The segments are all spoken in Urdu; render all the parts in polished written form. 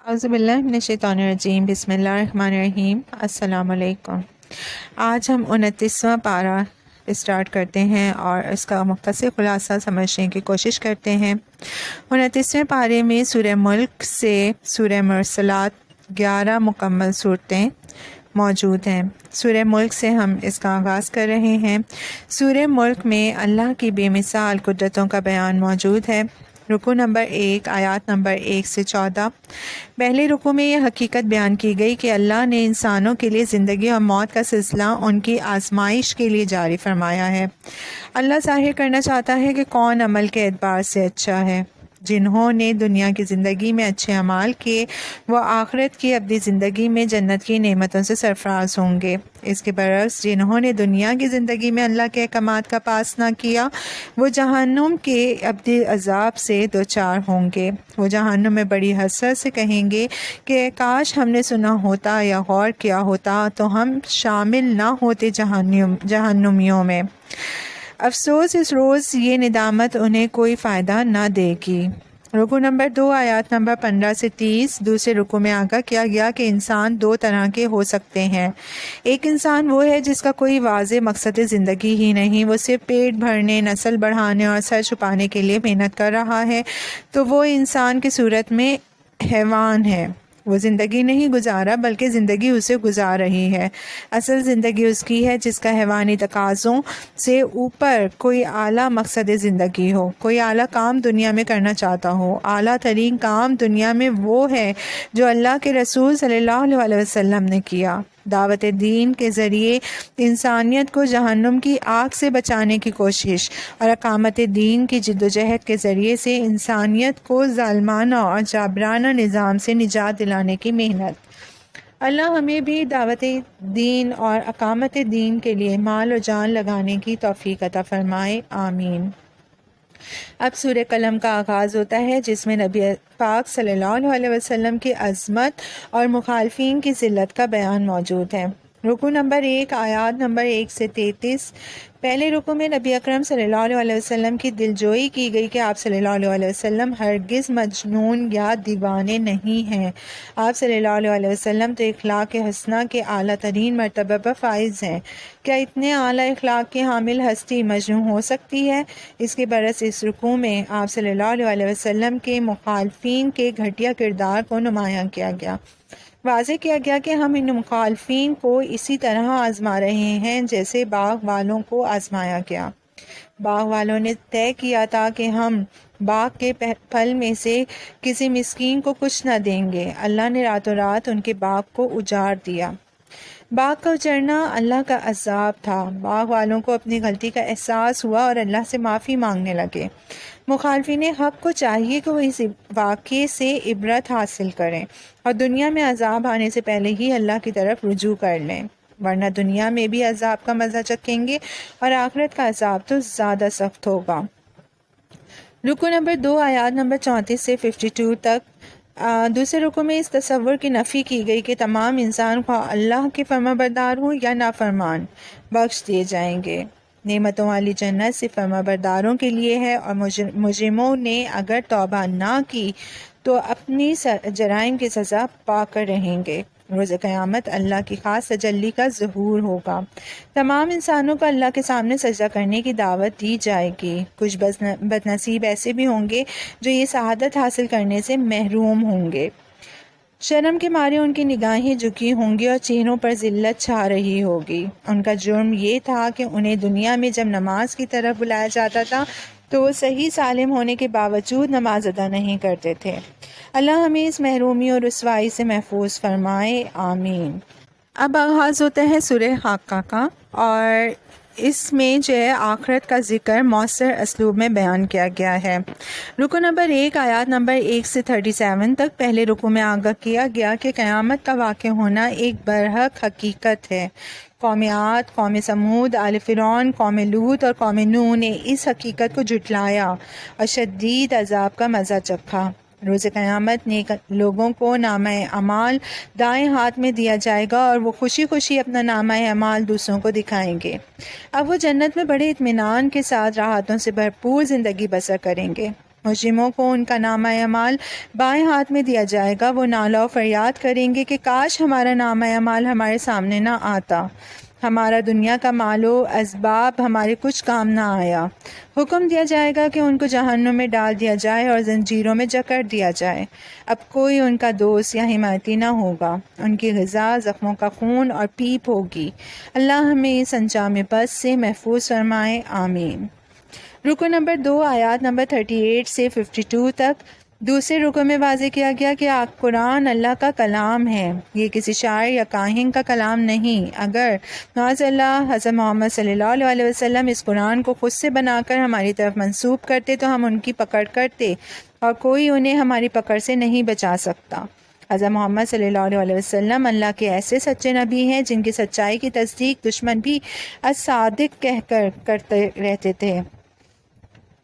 اعوذ باللہ من الشیطان الرجیم، بسم اللہ الرحمن الرحیم۔ السلام علیکم۔ آج ہم 29واں پارہ اسٹارٹ کرتے ہیں اور اس کا مختصر خلاصہ سمجھنے کی کوشش کرتے ہیں۔ 29ویں پارے میں سورہ ملک سے سورہ مرسلات 11 مکمل صورتیں موجود ہیں۔ سورہ ملک سے ہم اس کا آغاز کر رہے ہیں۔ سورہ ملک میں اللہ کی بے مثال قدرتوں کا بیان موجود ہے۔ رکوع نمبر 1، آیات نمبر 1 سے 14۔ پہلے رکوع میں یہ حقیقت بیان کی گئی کہ اللہ نے انسانوں کے لیے زندگی اور موت کا سلسلہ ان کی آزمائش کے لیے جاری فرمایا ہے۔ اللہ ظاہر کرنا چاہتا ہے کہ کون عمل کے اعتبار سے اچھا ہے۔ جنہوں نے دنیا کی زندگی میں اچھے اعمال کیے وہ آخرت کی ابدی زندگی میں جنت کی نعمتوں سے سرفراز ہوں گے۔ اس کے برعکس جنہوں نے دنیا کی زندگی میں اللہ کے احکامات کا پاس نہ کیا وہ جہنم کے ابدی عذاب سے دوچار ہوں گے۔ وہ جہنم میں بڑی حسرت سے کہیں گے کہ کاش ہم نے سنا ہوتا یا غور کیا ہوتا تو ہم شامل نہ ہوتے جہنمیوں میں۔ افسوس اس روز یہ ندامت انہیں کوئی فائدہ نہ دے گی۔ رکوع نمبر 2، آیات نمبر 15 سے 30۔ دوسرے رکوع میں آگاہ کیا گیا کہ انسان دو طرح کے ہو سکتے ہیں۔ ایک انسان وہ ہے جس کا کوئی واضح مقصد زندگی ہی نہیں، وہ صرف پیٹ بھرنے، نسل بڑھانے اور سر چھپانے کے لیے محنت کر رہا ہے، تو وہ انسان کی صورت میں حیوان ہے۔ وہ زندگی نہیں گزارا بلکہ زندگی اسے گزار رہی ہے۔ اصل زندگی اس کی ہے جس کا حیوانی تقاضوں سے اوپر کوئی اعلیٰ مقصد زندگی ہو، کوئی اعلیٰ کام دنیا میں کرنا چاہتا ہو۔ اعلیٰ ترین کام دنیا میں وہ ہے جو اللہ کے رسول صلی اللہ علیہ وسلم نے کیا۔ دعوت دین کے ذریعے انسانیت کو جہنم کی آگ سے بچانے کی کوشش اور اقامت دین کی جدوجہد کے ذریعے سے انسانیت کو ظالمانہ اور جابرانہ نظام سے نجات دلانے کی محنت۔ اللہ ہمیں بھی دعوت دین اور اقامت دین کے لیے مال و جان لگانے کی توفیق عطا فرمائے، آمین۔ اب سورہ قلم کا آغاز ہوتا ہے جس میں نبی پاک صلی اللہ علیہ وسلم کی عظمت اور مخالفین کی ذلت کا بیان موجود ہے۔ رکوع نمبر 1، آیات نمبر 1 سے 33۔ پہلے رکوع میں نبی اکرم صلی اللہ علیہ وسلم کی دلجوئی کی گئی کہ آپ صلی اللہ علیہ وسلم ہرگز مجنون یا دیوانے نہیں ہیں۔ آپ صلی اللہ علیہ وسلم تو اخلاق حسنہ کے اعلیٰ ترین مرتبہ پر فائز ہیں۔ کیا اتنے اعلیٰ اخلاق کی حامل ہستی مجنون ہو سکتی ہے؟ اس کے برعکس اس رکوع میں آپ صلی اللہ علیہ وسلم کے مخالفین کے گھٹیا کردار کو نمایاں کیا گیا۔ واضح کیا گیا کہ ہم ان مخالفین کو اسی طرح آزما رہے ہیں جیسے باغ والوں کو آزمایا گیا۔ باغ والوں نے طے کیا تھا کہ ہم باغ کے پھل میں سے کسی مسکین کو کچھ نہ دیں گے۔ اللہ نے راتوں رات ان کے باغ کو اجاڑ دیا۔ باغ کا اجڑنا اللہ کا عذاب تھا۔ باغ والوں کو اپنی غلطی کا احساس ہوا اور اللہ سے معافی مانگنے لگے۔ مخالفین حق کو چاہیے کہ وہ اس واقعے سے عبرت حاصل کریں اور دنیا میں عذاب آنے سے پہلے ہی اللہ کی طرف رجوع کر لیں، ورنہ دنیا میں بھی عذاب کا مزہ چکھیں گے اور آخرت کا عذاب تو زیادہ سخت ہوگا۔ رکوع نمبر 2، آیات نمبر 34 سے 52 تک۔ دوسرے رکوع میں اس تصور کی نفی کی گئی کہ تمام انسان خواہ اللہ کے فرما بردار ہوں یا نافرمان بخش دیے جائیں گے۔ نعمتوں والی جنت صرف فرما برداروں کے لیے ہے اور مجرموں نے اگر توبہ نہ کی تو اپنی جرائم کی سزا پا کر رہیں گے۔ روز قیامت اللہ کی خاص تجلی کا ظہور ہوگا۔ تمام انسانوں کو اللہ کے سامنے سجدہ کرنے کی دعوت دی جائے گی۔ کچھ بد نصیب ایسے بھی ہوں گے جو یہ سعادت حاصل کرنے سے محروم ہوں گے۔ شرم کے مارے ان کی نگاہیں جھکی ہوں گی اور چہروں پر ذلت چھا رہی ہوگی۔ ان کا جرم یہ تھا کہ انہیں دنیا میں جب نماز کی طرف بلایا جاتا تھا تو وہ صحیح سالم ہونے کے باوجود نماز ادا نہیں کرتے تھے۔ اللہ ہمیں اس محرومی اور رسوائی سے محفوظ فرمائے، آمین۔ اب آغاز ہوتا ہے سورہ حاقہ کا اور اس میں جو ہے آخرت کا ذکر مؤثر اسلوب میں بیان کیا گیا ہے۔ رکوع نمبر 1، آیات نمبر 1 سے 37 تک۔ پہلے رکوع میں آگاہ کیا گیا کہ قیامت کا واقع ہونا ایک برحق حقیقت ہے۔ قوم عاد، قوم سمود، آل فرعون، قوم لوط اور قوم نوح نے اس حقیقت کو جھٹلایا اور شدید عذاب کا مزہ چکھا۔ روز قیامت نیک لوگوں کو نامہ اعمال دائیں ہاتھ میں دیا جائے گا اور وہ خوشی خوشی اپنا نامہ اعمال دوسروں کو دکھائیں گے۔ اب وہ جنت میں بڑے اطمینان کے ساتھ راحتوں سے بھرپور زندگی بسر کریں گے۔ مجرموں کو ان کا نامہ اعمال بائیں ہاتھ میں دیا جائے گا، وہ نالہ و فریاد کریں گے کہ کاش ہمارا نامہ اعمال ہمارے سامنے نہ آتا، ہمارا دنیا کا مال و اسباب ہمارے کچھ کام نہ آیا۔ حکم دیا جائے گا کہ ان کو جہنم میں ڈال دیا جائے اور زنجیروں میں جکڑ دیا جائے، اب کوئی ان کا دوست یا حمایتی نہ ہوگا، ان کی غذا زخموں کا خون اور پیپ ہوگی۔ اللہ ہمیں اس انجام بد سے محفوظ فرمائے، آمین۔ رکو نمبر 2 آیات نمبر 38 سے 52 تک۔ دوسرے رکو میں واضح کیا گیا کہ قرآن اللہ کا کلام ہے، یہ کسی شاعر یا کاہن کا کلام نہیں۔ اگر معاذ اللہ حضرت محمد صلی اللہ علیہ وسلم اس قرآن کو خود سے بنا کر ہماری طرف منسوب کرتے تو ہم ان کی پکڑ کرتے اور کوئی انہیں ہماری پکڑ سے نہیں بچا سکتا۔ حضرت محمد صلی اللہ علیہ وسلم اللہ کے ایسے سچے نبی ہیں جن کی سچائی کی تصدیق دشمن بھی الصادق کہہ کر کرتے رہتے تھے۔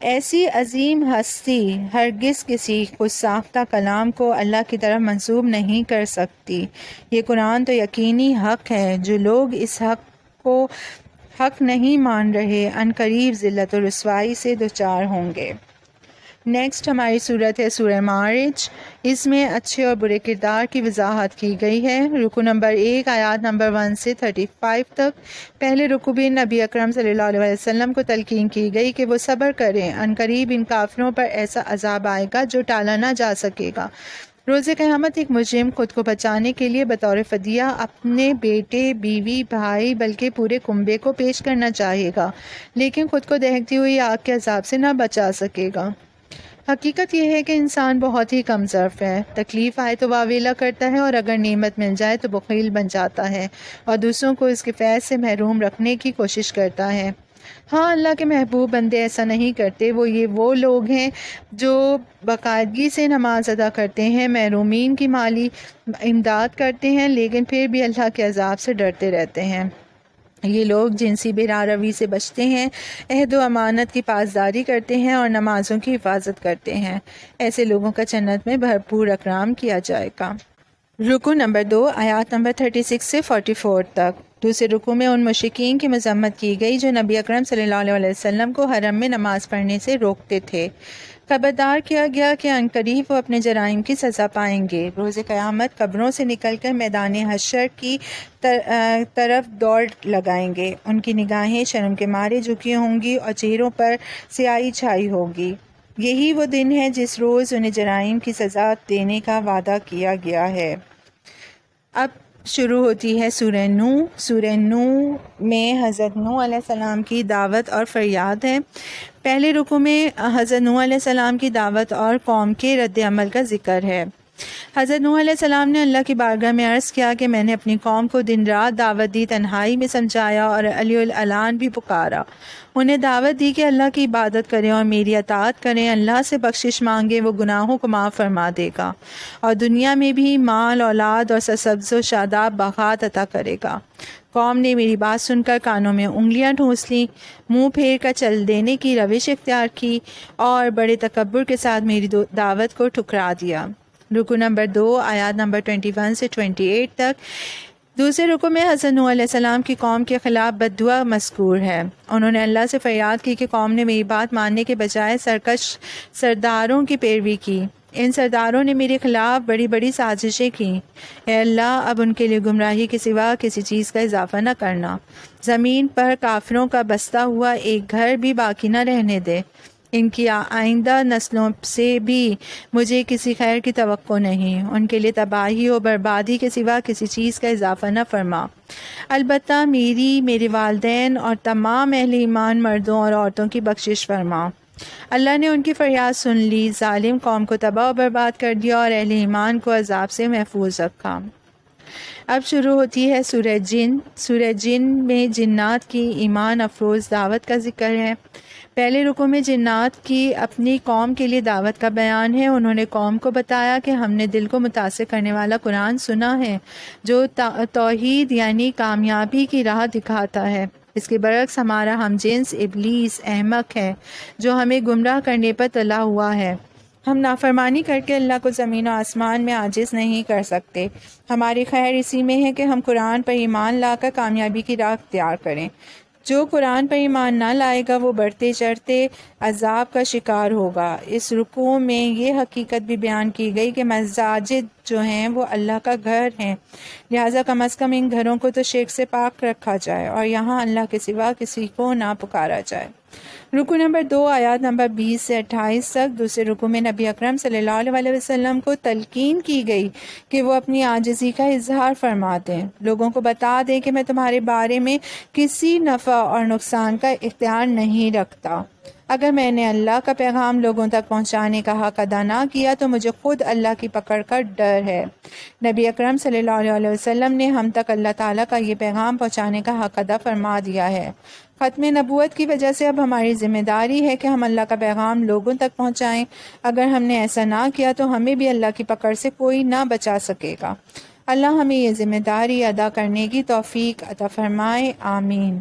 ایسی عظیم ہستی ہرگز کسی خود ساختہ کلام کو اللہ کی طرف منسوب نہیں کر سکتی۔ یہ قرآن تو یقینی حق ہے، جو لوگ اس حق کو حق نہیں مان رہے عنقریب ذلت و رسوائی سے دوچار ہوں گے۔ نیکسٹ ہماری صورت ہے سورہ معارج۔ اس میں اچھے اور برے کردار کی وضاحت کی گئی ہے۔ رکو نمبر 1 آیات نمبر 1 سے 35 تک۔ پہلے رکو میں نبی اکرم صلی اللہ علیہ وسلم کو تلقین کی گئی کہ وہ صبر کریں، عنقریب ان کافروں پر ایسا عذاب آئے گا جو ٹالا نہ جا سکے گا۔ روز قیامت ایک مجرم خود کو بچانے کے لیے بطور فدیہ اپنے بیٹے، بیوی، بھائی بلکہ پورے کنبے کو پیش کرنا چاہے گا، لیکن خود کو دہکتی ہوئی آگ کے عذاب سے نہ بچا سکے گا۔ حقیقت یہ ہے کہ انسان بہت ہی کم ظرف ہے، تکلیف آئے تو واویلا کرتا ہے اور اگر نعمت مل جائے تو بخیل بن جاتا ہے اور دوسروں کو اس کے فیض سے محروم رکھنے کی کوشش کرتا ہے۔ ہاں، اللہ کے محبوب بندے ایسا نہیں کرتے، وہ لوگ ہیں جو باقاعدگی سے نماز ادا کرتے ہیں، محرومین کی مالی امداد کرتے ہیں، لیکن پھر بھی اللہ کے عذاب سے ڈرتے رہتے ہیں۔ یہ لوگ جنسی بے روی سے بچتے ہیں، عہد و امانت کی پاسداری کرتے ہیں اور نمازوں کی حفاظت کرتے ہیں۔ ایسے لوگوں کا جنت میں بھرپور اکرام کیا جائے گا۔ رکو نمبر 2 آیات نمبر 36 سے 44 تک۔ دوسرے رکو میں ان مشرکین کی مذمت کی گئی جو نبی اکرم صلی اللہ علیہ وسلم کو حرم میں نماز پڑھنے سے روکتے تھے۔ خبردار کیا گیا کہ عنقریب وہ اپنے جرائم کی سزا پائیں گے۔ روز قیامت قبروں سے نکل کر میدان حشر کی طرف دوڑ لگائیں گے، ان کی نگاہیں شرم کے مارے جھکی ہوں گی اور چہروں پر سیاہی چھائی ہوگی۔ یہی وہ دن ہے جس روز انہیں جرائم کی سزا دینے کا وعدہ کیا گیا ہے۔ اب شروع ہوتی ہے سورہ نوح۔ سورہ نوح میں حضرت نوح علیہ السلام کی دعوت اور فریاد ہے۔ پہلے رکوع میں حضرت نوح علیہ السلام کی دعوت اور قوم کے رد عمل کا ذکر ہے۔ حضرت نوح علیہ السلام نے اللہ کی بارگاہ میں عرض کیا کہ میں نے اپنی قوم کو دن رات دعوت دی، تنہائی میں سمجھایا اور علی الاعلان بھی پکارا۔ انہیں دعوت دی کہ اللہ کی عبادت کریں اور میری اطاعت کریں، اللہ سے بخشش مانگیں، وہ گناہوں کو معاف فرما دے گا اور دنیا میں بھی مال، اولاد اور سرسبز و شاداب باغات عطا کرے گا۔ قوم نے میری بات سن کر کانوں میں انگلیاں ٹھونس لیں، منہ پھیر کر چل دینے کی روش اختیار کی اور بڑے تکبر کے ساتھ میری دعوت کو ٹھکرا دیا۔ رکو نمبر 2 آیات نمبر 21 سے 28 تک۔ دوسرے رکو میں حضرت نوح علیہ السلام کی قوم کے خلاف بد دعا مذکور ہے۔ انہوں نے اللہ سے فریاد کی کہ قوم نے میری بات ماننے کے بجائے سرکش سرداروں کی پیروی کی۔ ان سرداروں نے میرے خلاف بڑی بڑی سازشیں کی۔ اے اللہ، اب ان کے لیے گمراہی کے سوا کسی چیز کا اضافہ نہ کرنا۔ زمین پر کافروں کا بستا ہوا ایک گھر بھی باقی نہ رہنے دے۔ ان کی آئندہ نسلوں سے بھی مجھے کسی خیر کی توقع نہیں۔ ان کے لیے تباہی و بربادی کے سوا کسی چیز کا اضافہ نہ فرما۔ البتہ میرے والدین اور تمام اہل ایمان مردوں اور عورتوں کی بخشش فرما۔ اللہ نے ان کی فریاد سن لی، ظالم قوم کو تباہ و برباد کر دیا اور اہل ایمان کو عذاب سے محفوظ رکھا۔ اب شروع ہوتی ہے سورہ جن۔ سورہ جن میں جنات کی ایمان افروز دعوت کا ذکر ہے۔ پہلے رکوع میں جنات کی اپنی قوم کے لیے دعوت کا بیان ہے۔ انہوں نے قوم کو بتایا کہ ہم نے دل کو متاثر کرنے والا قرآن سنا ہے جو توحید یعنی کامیابی کی راہ دکھاتا ہے۔ اس کے برعکس ہمارا ہم جنس ابلیس احمق ہے جو ہمیں گمراہ کرنے پر تلا ہوا ہے۔ ہم نافرمانی کر کے اللہ کو زمین و آسمان میں عاجز نہیں کر سکتے۔ ہماری خیر اسی میں ہے کہ ہم قرآن پر ایمان لا کر کامیابی کی راہ اختیار کریں۔ جو قرآن پر ایمان نہ لائے گا وہ بڑھتے چڑھتے عذاب کا شکار ہوگا۔ اس رکوع میں یہ حقیقت بھی بیان کی گئی کہ مساجد جو ہیں وہ اللہ کا گھر ہیں، لہٰذا کم از کم ان گھروں کو تو شرک سے پاک رکھا جائے اور یہاں اللہ کے سوا کسی کو نہ پکارا جائے۔ رکوع نمبر 2 آیات نمبر 20 سے 28 تک۔ دوسرے رکوع میں نبی اکرم صلی اللہ علیہ وسلم کو تلقین کی گئی کہ وہ اپنی عاجزی کا اظہار فرما دیں، لوگوں کو بتا دیں کہ میں تمہارے بارے میں کسی نفع اور نقصان کا اختیار نہیں رکھتا۔ اگر میں نے اللہ کا پیغام لوگوں تک پہنچانے کا حق ادا نہ کیا تو مجھے خود اللہ کی پکڑ کا ڈر ہے۔ نبی اکرم صلی اللہ علیہ وسلم نے ہم تک اللہ تعالیٰ کا یہ پیغام پہنچانے کا حق ادا فرما دیا ہے۔ ختم نبوت کی وجہ سے اب ہماری ذمہ داری ہے کہ ہم اللہ کا پیغام لوگوں تک پہنچائیں۔ اگر ہم نے ایسا نہ کیا تو ہمیں بھی اللہ کی پکڑ سے کوئی نہ بچا سکے گا۔ اللہ ہمیں یہ ذمہ داری ادا کرنے کی توفیق عطا فرمائے، آمین۔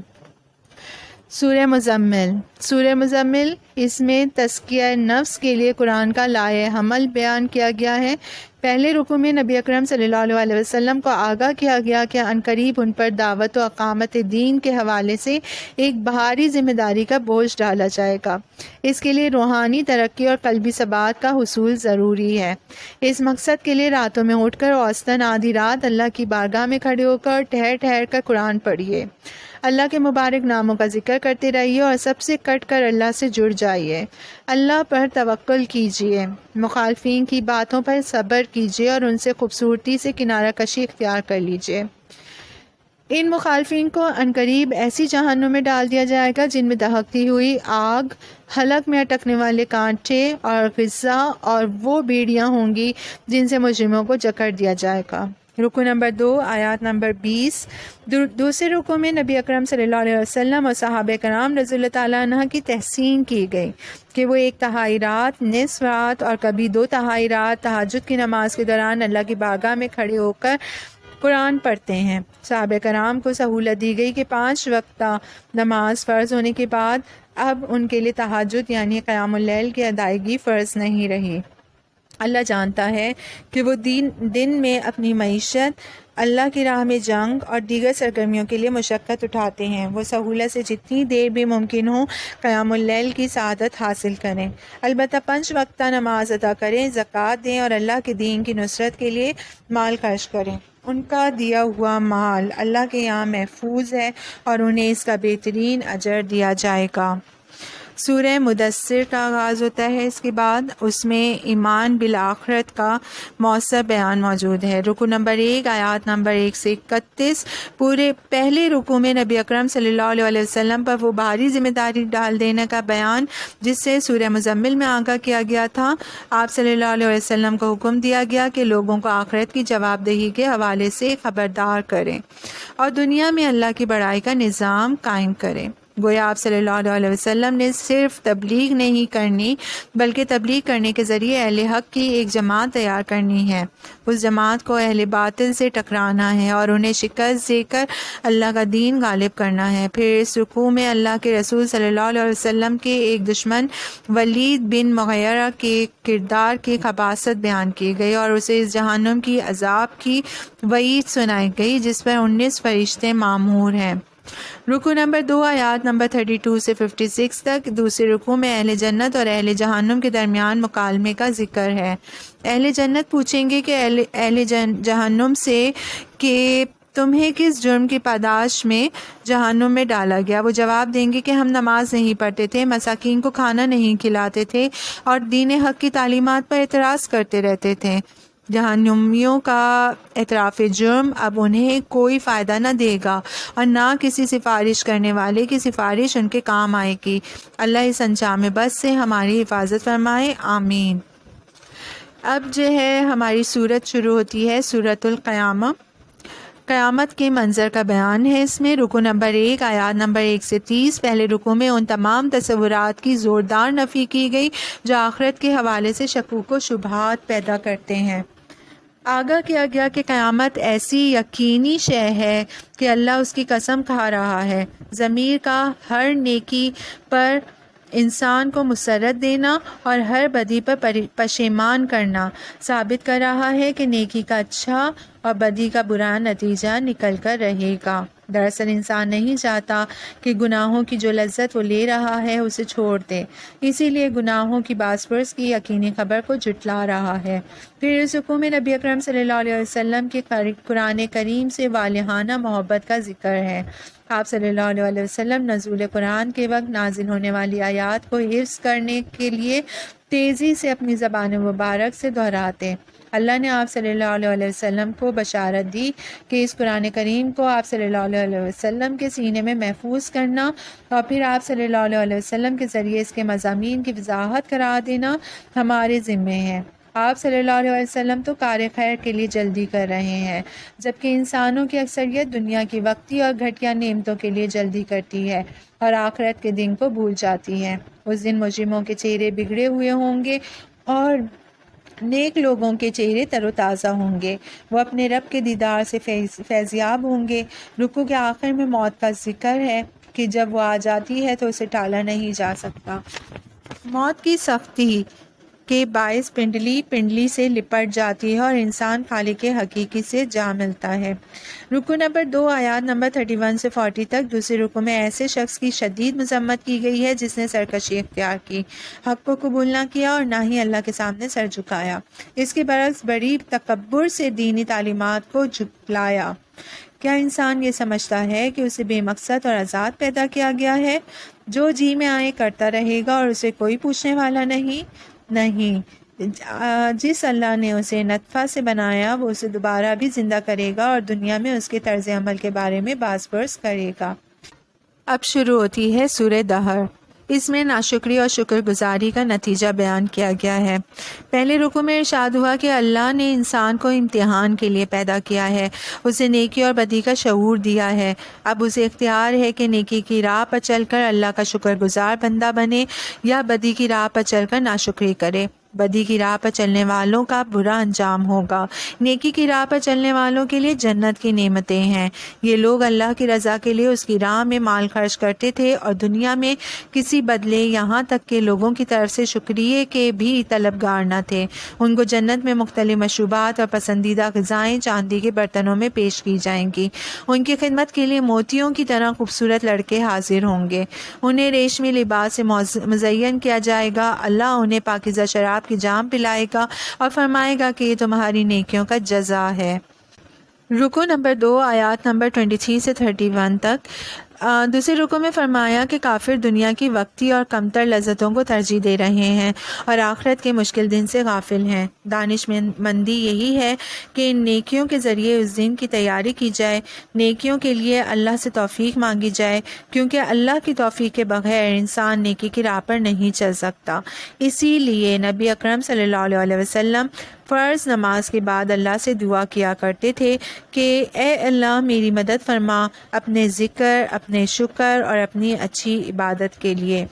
سورہ مزمل۔ سورہ مزمل، اس میں تزکیہ نفس کے لیے قرآن کا لائحہ عمل بیان کیا گیا ہے۔ پہلے رکوع میں نبی اکرم صلی اللہ علیہ وسلم کو آگاہ کیا گیا کہ عنقریب ان پر دعوت و اقامت دین کے حوالے سے ایک بھاری ذمہ داری کا بوجھ ڈالا جائے گا۔ اس کے لیے روحانی ترقی اور قلبی ثبات کا حصول ضروری ہے۔ اس مقصد کے لیے راتوں میں اٹھ کر اوسطاً آدھی رات اللہ کی بارگاہ میں کھڑے ہو کر ٹھہر ٹھہر کر قرآن پڑھیے، اللہ کے مبارک ناموں کا ذکر کرتے رہیے اور سب سے کٹ کر اللہ سے جڑ جائیے۔ اللہ پر توکل کیجیے، مخالفین کی باتوں پر صبر کیجیے اور ان سے خوبصورتی سے کنارہ کشی اختیار کر لیجیے۔ ان مخالفین کو عنقریب ایسی جہنم میں ڈال دیا جائے گا جن میں دہکتی ہوئی آگ، حلق میں اٹکنے والے کانٹے اور غصہ اور وہ بیڑیاں ہوں گی جن سے مجرموں کو جکڑ دیا جائے گا۔ رکوع نمبر 2 آیات نمبر 20۔ دوسرے رکوع میں نبی اکرم صلی اللہ علیہ وسلم اور صحابہ کرام رضی اللہ تعالیٰ عنہ کی تحسین کی گئی کہ وہ 1/3 رات، نصف رات اور کبھی 2/3 رات تہجد کی نماز کے دوران اللہ کی بارگاہ میں کھڑے ہو کر قرآن پڑھتے ہیں۔ صحابہ کرام کو سہولت دی گئی کہ 5 وقتہ نماز فرض ہونے کے بعد اب ان کے لیے تہجد یعنی قیام اللیل کی ادائیگی فرض نہیں رہی۔ اللہ جانتا ہے کہ وہ دن میں اپنی معیشت، اللہ کی راہ میں جنگ اور دیگر سرگرمیوں کے لیے مشقت اٹھاتے ہیں۔ وہ سہولت سے جتنی دیر بھی ممکن ہو قیام اللیل کی سعادت حاصل کریں، البتہ 5 وقتہ نماز ادا کریں، زکوٰۃ دیں اور اللہ کے دین کی نصرت کے لیے مال خرچ کریں۔ ان کا دیا ہوا مال اللہ کے یہاں محفوظ ہے اور انہیں اس کا بہترین اجر دیا جائے گا۔ سورہ مدثر کا آغاز ہوتا ہے، اس کے بعد اس میں ایمان بالآخرت کا مؤثر بیان موجود ہے۔ رکوع نمبر 1 آیات نمبر 1 سے 31۔ پورے پہلے رکوع میں نبی اکرم صلی اللہ علیہ وسلم پر وہ بھاری ذمہ داری ڈال دینے کا بیان جس سے سورہ مزمل میں آگاہ کیا گیا تھا۔ آپ صلی اللہ علیہ وسلم کو حکم دیا گیا کہ لوگوں کو آخرت کی جواب دہی کے حوالے سے خبردار کریں اور دنیا میں اللہ کی بڑائی کا نظام قائم کریں۔ گویا آپ صلی اللہ علیہ وسلم نے صرف تبلیغ نہیں کرنی بلکہ تبلیغ کرنے کے ذریعے اہل حق کی ایک جماعت تیار کرنی ہے، اس جماعت کو اہل باطل سے ٹکرانا ہے اور انہیں شکست دے کر اللہ کا دین غالب کرنا ہے۔ پھر اس رکوع میں اللہ کے رسول صلی اللہ علیہ وسلم کے ایک دشمن ولید بن مغیرہ کے کردار کی خباثت بیان کی گئی اور اسے اس جہنم کی عذاب کی وعید سنائی گئی جس پر 19 فرشتے مامور ہیں۔ رکوع نمبر 2 آیات نمبر 32 سے 56 تک۔ دوسرے رکوع میں اہل جنت اور اہل جہنم کے درمیان مکالمے کا ذکر ہے۔ اہل جنت پوچھیں گے کہ اہل جہنم سے کہ تمہیں کس جرم کی پاداش میں جہنم میں ڈالا گیا؟ وہ جواب دیں گے کہ ہم نماز نہیں پڑھتے تھے، مساکین کو کھانا نہیں کھلاتے تھے اور دین حق کی تعلیمات پر اعتراض کرتے رہتے تھے۔ جہنمیوں کا اعتراف جرم اب انہیں کوئی فائدہ نہ دے گا اور نہ کسی سفارش کرنے والے کی سفارش ان کے کام آئے گی۔ اللہ اس انجام بد سے ہماری حفاظت فرمائے، آمین۔ اب جو ہے ہماری سورت شروع ہوتی ہے، سورۃ القیامہ۔ قیامت کے منظر کا بیان ہے اس میں۔ رکوع نمبر 1 آیات نمبر 1 سے 30۔ پہلے رکوع میں ان تمام تصورات کی زوردار نفی کی گئی جو آخرت کے حوالے سے شکوک و شبہات پیدا کرتے ہیں۔ آگاہ کیا گیا کہ قیامت ایسی یقینی شے ہے کہ اللہ اس کی قسم کھا رہا ہے۔ ضمیر کا ہر نیکی پر انسان کو مسرت دینا اور ہر بدی پر پشیمان کرنا ثابت کر رہا ہے کہ نیکی کا اچھا اور بدی کا برا نتیجہ نکل کر رہے گا۔ دراصل انسان نہیں چاہتا کہ گناہوں کی جو لذت وہ لے رہا ہے اسے چھوڑ دے، اسی لیے گناہوں کی باز پرس کی یقینی خبر کو جھٹلا رہا ہے۔ پھر اس رکوع میں نبی اکرم صلی اللہ علیہ وسلم کے قرآن کریم سے والہانہ محبت کا ذکر ہے۔ آپ صلی اللہ علیہ وسلم نزول قرآن کے وقت نازل ہونے والی آیات کو حفظ کرنے کے لیے تیزی سے اپنی زبان مبارک سے دہراتے۔ اللہ نے آپ صلی اللہ علیہ وسلم کو بشارت دی کہ اس قرآن کریم کو آپ صلی اللہ علیہ وسلم کے سینے میں محفوظ کرنا اور پھر آپ صلی اللہ علیہ وسلم کے ذریعے اس کے مضامین کی وضاحت کرا دینا ہمارے ذمے ہے۔ آپ صلی اللہ علیہ وسلم تو کار خیر کے لیے جلدی کر رہے ہیں، جبکہ انسانوں کی اکثریت دنیا کی وقتی اور گھٹیا نعمتوں کے لیے جلدی کرتی ہے اور آخرت کے دن کو بھول جاتی ہے۔ اس دن مجرموں کے چہرے بگڑے ہوئے ہوں گے اور نیک لوگوں کے چہرے تر و تازہ ہوں گے، وہ اپنے رب کے دیدار سے فیضیاب ہوں گے۔ رکوع کے آخر میں موت کا ذکر ہے کہ جب وہ آ جاتی ہے تو اسے ٹالا نہیں جا سکتا۔ موت کی سختی کے باعث پنڈلی سے لپٹ جاتی ہے اور انسان خالق حقیقی سے جا ملتا ہے۔ رکوع نمبر 2 آیات نمبر 31 سے 40 تک دوسرے رکوع میں ایسے شخص کی شدید مذمت کی گئی ہے جس نے سرکشی اختیار کی، حق کو قبول نہ کیا اور نہ ہی اللہ کے سامنے سر جھکایا، اس کے برعکس بڑی تکبر سے دینی تعلیمات کو جھٹلایا۔ کیا انسان یہ سمجھتا ہے کہ اسے بے مقصد اور آزاد پیدا کیا گیا ہے، جو جی میں آئے کرتا رہے گا اور اسے کوئی پوچھنے والا نہیں، جس اللہ نے اسے نطفہ سے بنایا وہ اسے دوبارہ بھی زندہ کرے گا اور دنیا میں اس کے طرز عمل کے بارے میں باز پرس کرے گا۔ اب شروع ہوتی ہے سورہ دہر۔ اس میں ناشکری اور شکر گزاری کا نتیجہ بیان کیا گیا ہے۔ پہلے رکوع میں ارشاد ہوا کہ اللہ نے انسان کو امتحان کے لیے پیدا کیا ہے، اسے نیکی اور بدی کا شعور دیا ہے۔ اب اسے اختیار ہے کہ نیکی کی راہ پر چل کر اللہ کا شکر گزار بندہ بنے یا بدی کی راہ پر چل کر ناشکری کرے۔ بدی کی راہ پر چلنے والوں کا برا انجام ہوگا، نیکی کی راہ پر چلنے والوں کے لیے جنت کی نعمتیں ہیں۔ یہ لوگ اللہ کی رضا کے لیے اس کی راہ میں مال خرچ کرتے تھے اور دنیا میں کسی بدلے یہاں تک کہ لوگوں کی طرف سے شکریہ کے بھی طلبگار نہ تھے۔ ان کو جنت میں مختلف مشروبات اور پسندیدہ غذائیں چاندی کے برتنوں میں پیش کی جائیں گی۔ ان کی خدمت کے لیے موتیوں کی طرح خوبصورت لڑکے حاضر ہوں گے، انہیں ریشمی لباس سے مزین کیا جائے گا۔ اللہ انہیں پاکیزہ شراب کی جام پلائے گا اور فرمائے گا کہ یہ تمہاری نیکیوں کا جزا ہے۔ رکوع نمبر 2 آیات نمبر 23 سے 31 تک۔ دوسرے رکوع میں فرمایا کہ کافر دنیا کی وقتی اور کمتر لذتوں کو ترجیح دے رہے ہیں اور آخرت کے مشکل دن سے غافل ہیں۔ دانش مندی یہی ہے کہ ان نیکیوں کے ذریعے اس دن کی تیاری کی جائے، نیکیوں کے لیے اللہ سے توفیق مانگی جائے، کیونکہ اللہ کی توفیق کے بغیر انسان نیکی کی راہ پر نہیں چل سکتا۔ اسی لیے نبی اکرم صلی اللہ علیہ وسلم فرض نماز کے بعد اللہ سے دعا کیا کرتے تھے کہ اے اللہ میری مدد فرما اپنے ذکر، اپنے شکر اور اپنی اچھی عبادت کے لیے۔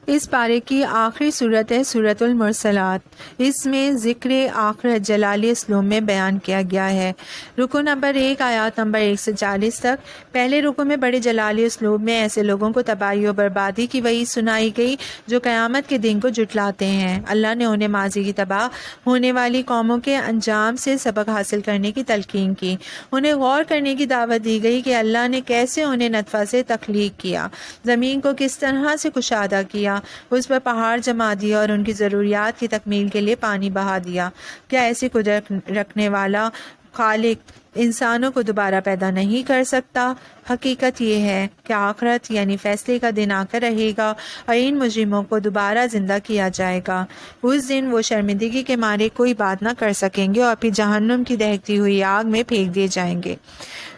اس پارے کی آخری صورت ہے سورۃ المرسلات۔ اس میں ذکر آخرت جلالی اسلوب میں بیان کیا گیا ہے۔ رکوع نمبر 1 آیات نمبر 1 سے 40 تک۔ پہلے رکوع میں بڑے جلالی اسلوب میں ایسے لوگوں کو تباہی و بربادی کی وعید سنائی گئی جو قیامت کے دن کو جھٹلاتے ہیں۔ اللہ نے انہیں ماضی کی تباہ ہونے والی قوموں کے انجام سے سبق حاصل کرنے کی تلقین کی۔ انہیں غور کرنے کی دعوت دی گئی کہ اللہ نے کیسے انہیں نطفہ سے تخلیق کیا، زمین کو کس طرح سے کشادہ کیا، اس پر پہاڑ جما دیا اور ان کی ضروریات کی تکمیل کے لیے پانی بہا دیا۔ کیا ایسی قدرت رکھنے والا خالق انسانوں کو دوبارہ پیدا نہیں کر سکتا؟ حقیقت یہ ہے کہ آخرت یعنی فیصلے کا دن آ کر رہے گا اور ان مجرموں کو دوبارہ زندہ کیا جائے گا۔ اس دن وہ شرمندگی کے مارے کوئی بات نہ کر سکیں گے اور پھر جہنم کی دہکتی ہوئی آگ میں پھینک دیے جائیں گے۔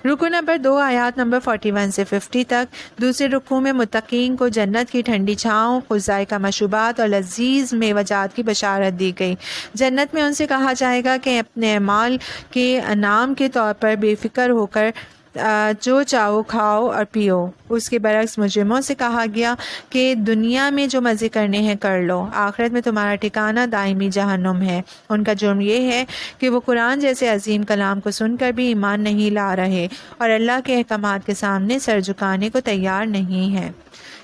رکوع نمبر 2 آیات نمبر 41 سے 50 تک۔ دوسرے رکوع میں متقین کو جنت کی ٹھنڈی چھاؤں، ذائقہ مشروبات اور لذیذ میوہ جات کی بشارت دی گئی۔ جنت میں ان سے کہا جائے گا کہ اپنے اعمال کے انعام کے طور پر بے فکر ہو کر جو چاہو کھاؤ اور پیو۔ اس کے برعکس مجرموں سے کہا گیا کہ دنیا میں جو مزے کرنے ہیں کر لو، آخرت میں تمہارا ٹھکانہ دائمی جہنم ہے۔ ان کا جرم یہ ہے کہ وہ قرآن جیسے عظیم کلام کو سن کر بھی ایمان نہیں لا رہے اور اللہ کے احکامات کے سامنے سر جھکانے کو تیار نہیں ہیں۔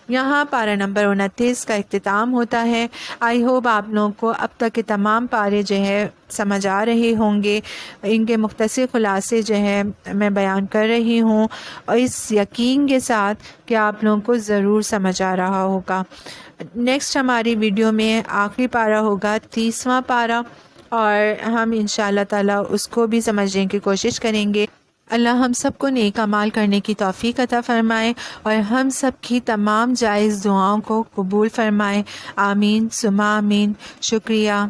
یہاں پارہ نمبر 29 کا اختتام ہوتا ہے۔ آئی ہوپ آپ لوگوں کو اب تک کے تمام پارے جو ہے سمجھ آ رہے ہوں گے۔ ان کے مختصر خلاصے جو ہے میں بیان کر رہی ہوں، اور اس یقین کے ساتھ کہ آپ لوگوں کو ضرور سمجھ آ رہا ہوگا۔ نیکسٹ ہماری ویڈیو میں آخری پارہ ہوگا 30واں پارہ، اور ہم انشاءاللہ تعالی اس کو بھی سمجھنے کی کوشش کریں گے۔ اللہ ہم سب کو نیک اعمال کرنے کی توفیق عطا فرمائے، اور ہم سب کی تمام جائز دعاؤں کو قبول فرمائے۔ آمین ثم آمین۔ شکریہ۔